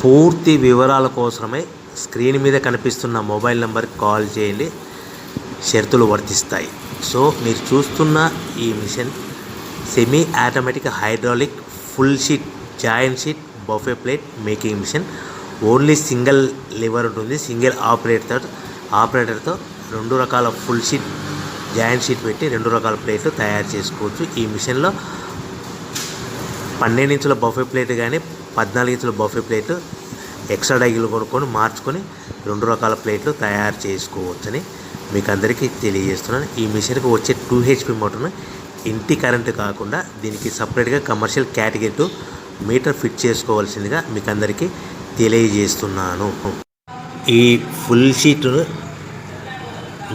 పూర్తి వివరాల కోసమే స్క్రీన్ మీద కనిపిస్తున్న మొబైల్ నెంబర్కి కాల్ చేయండి. షరతులు వర్తిస్తాయి. సో మీరు చూస్తున్న ఈ machine semi automatic hydraulic full sheet joint sheet buffet plate making machine. Only single lever ఉంటుంది. సింగిల్ ఆపరేటర్తో 2 రకాల ఫుల్ షీట్ జాయింట్ షీట్ పెట్టి 2 రకాల ప్లేట్లు తయారు చేసుకోవచ్చు. ఈ మిషన్లో 12 ఇంచుల బఫే ప్లేట్ కానీ 14 ఇంచుల బఫే ప్లేట్లు ఎక్స్ట్రా డైలు కొనుక్కొని మార్చుకొని 2 రకాల ప్లేట్లు తయారు చేసుకోవచ్చని మీకు అందరికీ తెలియజేస్తున్నాను. ఈ మిషన్కి వచ్చే 2 HP మోటార్ను ఇంటి కరెంటు కాకుండా దీనికి సపరేట్గా కమర్షియల్ కేటగిరీ 2 మీటర్ ఫిట్ చేసుకోవాల్సిందిగా మీకు అందరికీ తెలియజేస్తున్నాను. ఈ ఫుల్ షీట్ను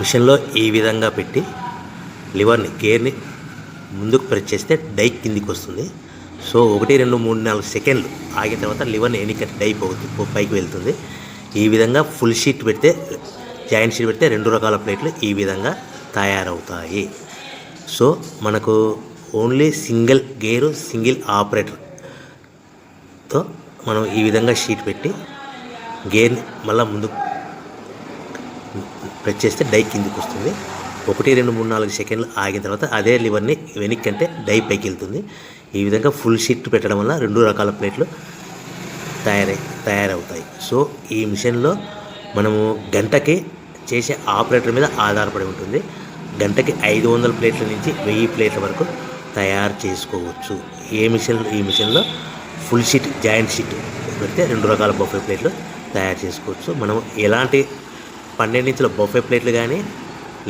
మిషన్లో ఈ విధంగా పెట్టి లివర్ని గేర్ని ముందుకు ప్రెస్ చేస్తే డై కిందికి వస్తుంది. సో 1 2 3 4 సెకండ్లు ఆగిన తర్వాత లివర్ని ఎన్నిక డై పైకి వెళ్తుంది. ఈ విధంగా ఫుల్ షీట్ పెడితే జాయింట్ షీట్ పెడితే 2 రకాల ప్లేట్లు ఈ విధంగా తయారవుతాయి. సో మనకు ఓన్లీ సింగిల్ గేరు సింగిల్ ఆపరేటర్తో మనం ఈ విధంగా షీట్ పెట్టి గేర్ని మళ్ళీ ముందుకు ప్రెస్ చేస్తే డై కిందికి వస్తుంది. 1 2 3 4 సెకండ్లు ఆగిన తర్వాత అదే లివర్ని వెనక్కి అంటే డై పైకి వెళ్తుంది. ఈ విధంగా ఫుల్ షీట్ పెట్టడం వల్ల 2 రకాల ప్లేట్లు తయారవుతాయి. సో ఈ మిషన్లో మనము గంటకి చేసే ఆపరేటర్ మీద ఆధారపడి ఉంటుంది. గంటకి 500 ప్లేట్ల నుంచి 1000 ప్లేట్ల వరకు తయారు చేసుకోవచ్చు. ఈ మిషన్లో ఫుల్ షీట్ జాయింట్ షీట్ పెడితే 2 రకాల బఫే ప్లేట్లు తయారు చేసుకోవచ్చు. మనం ఎలాంటి 12 ఇంచుల బఫే ప్లేట్లు కానీ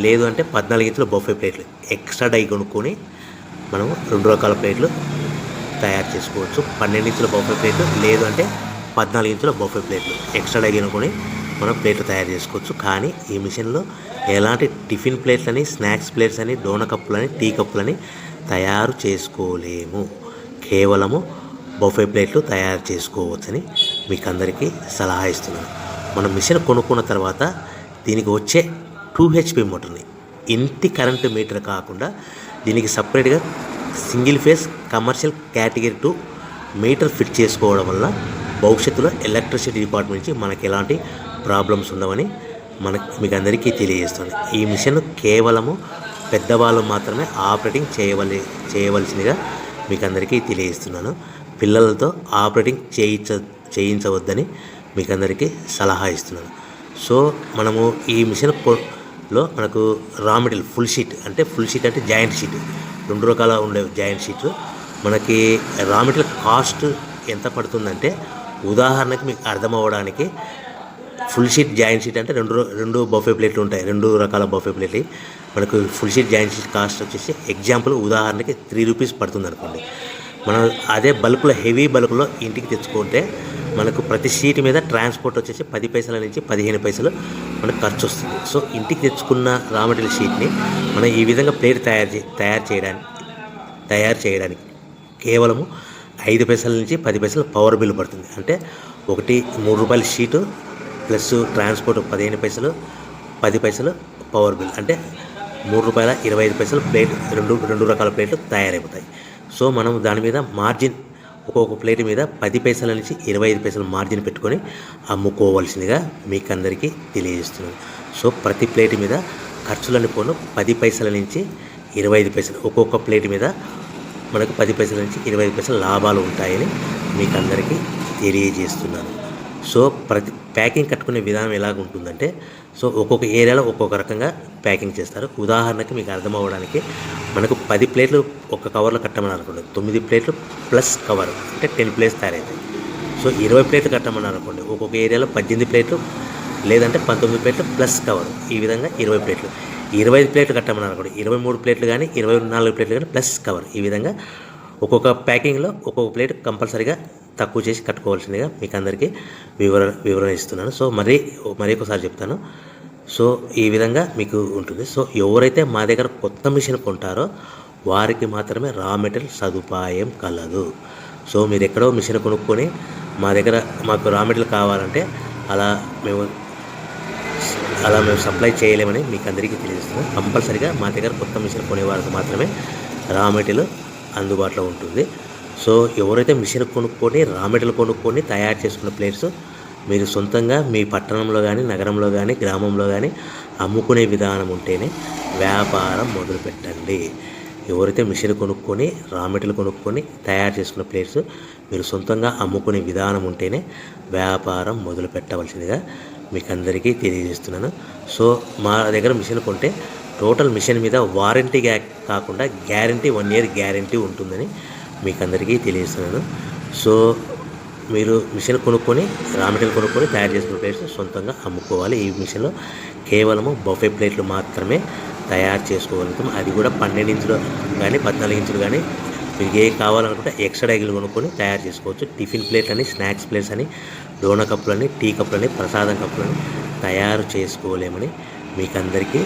లేదు అంటే 14 ఇంచుల బఫే ప్లేట్లు ఎక్స్ట్రా డై కొనుక్కొని మనం 2 రకాల ప్లేట్లు తయారు చేసుకోవచ్చు. 12 ఇంచుల బఫే ప్లేట్లు లేదు అంటే 14 ఇంచుల బఫే ప్లేట్లు ఎక్స్ట్రా డై కొనుక్కొని మనం ప్లేట్లు తయారు చేసుకోవచ్చు. కానీ ఈ మిషన్లో ఎలాంటి టిఫిన్ ప్లేట్లని స్నాక్స్ ప్లేట్స్ అని డోన కప్పులని టీ కప్పులని తయారు చేసుకోలేము. కేవలము బఫే ప్లేట్లు తయారు చేసుకోవచ్చని మీకు అందరికీ సలహా ఇస్తున్నాను. మనం మిషన్ కొనుక్కున్న తర్వాత దీనికి వచ్చే 2 HP మోటార్ని ఇంటి కరెంటు మీటర్ కాకుండా దీనికి సపరేట్గా single phase commercial category 2 metre fit చేసుకోవడం వల్ల భవిష్యత్తులో ఎలక్ట్రిసిటీ డిపార్ట్మెంట్ నుంచి మనకి ఎలాంటి ప్రాబ్లమ్స్ ఉండవని మీకు అందరికీ తెలియజేస్తుంది. ఈ మిషన్ కేవలము పెద్దవాళ్ళు మాత్రమే ఆపరేటింగ్ చేయవలసిందిగా మీకు అందరికీ తెలియజేస్తున్నాను. పిల్లలతో ఆపరేటింగ్ చేయించవద్దని మీకు అందరికీ సలహా ఇస్తున్నాను. సో మనము ఈ మిషన్లో మనకు రా మెటీరియల్ ఫుల్ షీట్ అంటే జాయింట్ షీట్ 2 రకాల ఉండే జాయింట్ షీట్ మనకి రా మెటీరియల్ కాస్ట్ ఎంత పడుతుందంటే ఉదాహరణకి మీకు అర్థం అవ్వడానికి ఫుల్ షీట్ జాయింట్ షీట్ అంటే 2 బఫే ప్లేట్లు ఉంటాయి. 2 రకాల బఫే ప్లేట్లు మనకు full sheet joint sheet cost వచ్చేసి ఎగ్జాంపుల్ ఉదాహరణకి 3 రూపీస్ పడుతుంది అనుకోండి. మనం అదే బల్క్లో హెవీ బల్క్లో ఇంటికి తెచ్చుకుంటే మనకు ప్రతి షీట్ మీద ట్రాన్స్పోర్ట్ వచ్చేసి 10 పైసల నుంచి 15 పైసలు మనకు ఖర్చు వస్తుంది. సో ఇంటికి తెచ్చుకున్న రా మెటీరియల్ షీట్ని మనం ఈ విధంగా ప్లేట్ తయారు చేయడానికి కేవలము 5 పైసల నుంచి 10 పైసలు పవర్ బిల్ పడుతుంది. అంటే 3 రూపాయల షీటు ప్లస్ ట్రాన్స్పోర్ట్ 15 పైసలు 10 పైసలు పవర్ బిల్ అంటే 3 రూపాయల 25 పైసలు ప్లేట్ 2 రకాల ప్లేట్లు తయారైపోతాయి. సో మనం దాని మీద మార్జిన్ ఒక్కొక్క ప్లేట్ మీద 10 పైసల నుంచి 25 పైసలు మార్జిన్ పెట్టుకొని అమ్ముకోవాల్సిందిగా మీకు అందరికీ తెలియజేస్తున్నాను. సో ప్రతి ప్లేట్ మీద ఖర్చులని పోను 10 పైసల నుంచి 25 పైసలు ఒక్కొక్క ప్లేట్ మీద మనకు 10 పైసల నుంచి 25 పైసలు లాభాలు ఉంటాయని మీకు అందరికీ తెలియజేస్తున్నాను. సో ప్రతి ప్యాకింగ్ కట్టుకునే విధానం ఎలాగ ఉంటుందంటే సో ఒక్కొక్క ఏరియాలో ఒక్కొక్క రకంగా ప్యాకింగ్ చేస్తారు. ఉదాహరణకి మీకు అర్థం అవ్వడానికి మనకు 10 ప్లేట్లు ఒక కవర్లో కట్టమని అనుకోండి, 9 ప్లేట్లు ప్లస్ కవర్ అంటే 10 ప్లేట్స్ తయారవుతాయి. సో 20 ప్లేట్లు కట్టమని అనుకోండి, ఒక్కొక్క ఏరియాలో 18 ప్లేట్లు లేదంటే 19 ప్లేట్లు ప్లస్ కవర్ ఈ విధంగా 20 ప్లేట్లు. 25 ప్లేట్లు కట్టమని అనుకోండి, 23 ప్లేట్లు కానీ 24 ప్లేట్లు కానీ ప్లస్ కవర్ ఈ విధంగా ఒక్కొక్క ప్యాకింగ్లో ఒక్కొక్క ప్లేట్ కంపల్సరీగా తక్కువ చేసి కట్టుకోవాల్సిందిగా మీకు అందరికీ వివరణ ఇస్తున్నాను. సో మరి ఒకసారి చెప్తాను. సో ఈ విధంగా మీకు ఉంటుంది. సో ఎవరైతే మా దగ్గర కొత్త మిషన్ కొంటారో వారికి మాత్రమే రా మెటీరియల్ సదుపాయం కలదు. సో మీరు ఎక్కడో మిషన్ కొనుక్కొని మాకు రా మెటీరియల్ కావాలంటే అలా మేము సప్లై చేయలేమని మీకు అందరికీ తెలియజేస్తున్నాం. కంపల్సరీగా మా దగ్గర కొత్త మిషన్ కొనే వారికి మాత్రమే రా మెటీరియల్ అందుబాటులో ఉంటుంది. సో ఎవరైతే మిషన్ కొనుక్కొని రా మెటీరియల్ కొనుక్కొని తయారు చేసుకున్న ప్లేట్స్ మీరు సొంతంగా మీ పట్టణంలో కానీ నగరంలో కానీ గ్రామంలో కానీ అమ్ముకునే విధానం ఉంటేనే వ్యాపారం మొదలుపెట్టండి. ఎవరైతే మిషన్ కొనుక్కొని రా మెటీరియల్ కొనుక్కొని తయారు చేసుకున్న ప్లేట్స్ మీరు సొంతంగా అమ్ముకునే విధానం ఉంటేనే వ్యాపారం మొదలు పెట్టవలసిందిగా మీకు అందరికీ తెలియజేస్తున్నాను. సో మా దగ్గర మిషన్ కొంటే టోటల్ మిషన్ మీద వారంటీ కాకుండా గ్యారంటీ 1 year గ్యారంటీ ఉంటుందని మీకు అందరికీ తెలియజేస్తున్నాను. సో మీరు మిషన్ కొనుక్కొని రా మెటీరియల్ కొనుక్కొని తయారు చేసుకున్న ప్లేట్స్ సొంతంగా అమ్ముకోవాలి. ఈ మిషన్లో కేవలము బఫే ప్లేట్లు మాత్రమే తయారు చేసుకోగలుగుతాం. అది కూడా 12 ఇంచులు కానీ 14 ఇంచులు కానీ మీకు ఏ కావాలనుకుంటే ఎక్స్ట్రా డైగులు కొనుక్కొని తయారు చేసుకోవచ్చు. టిఫిన్ ప్లేట్లు అని, స్నాక్స్ ప్లేట్స్ అని, డోనా కప్పులని, టీ కప్పులని, ప్రసాదం కప్పులని తయారు చేసుకోలేమని మీకు అందరికీ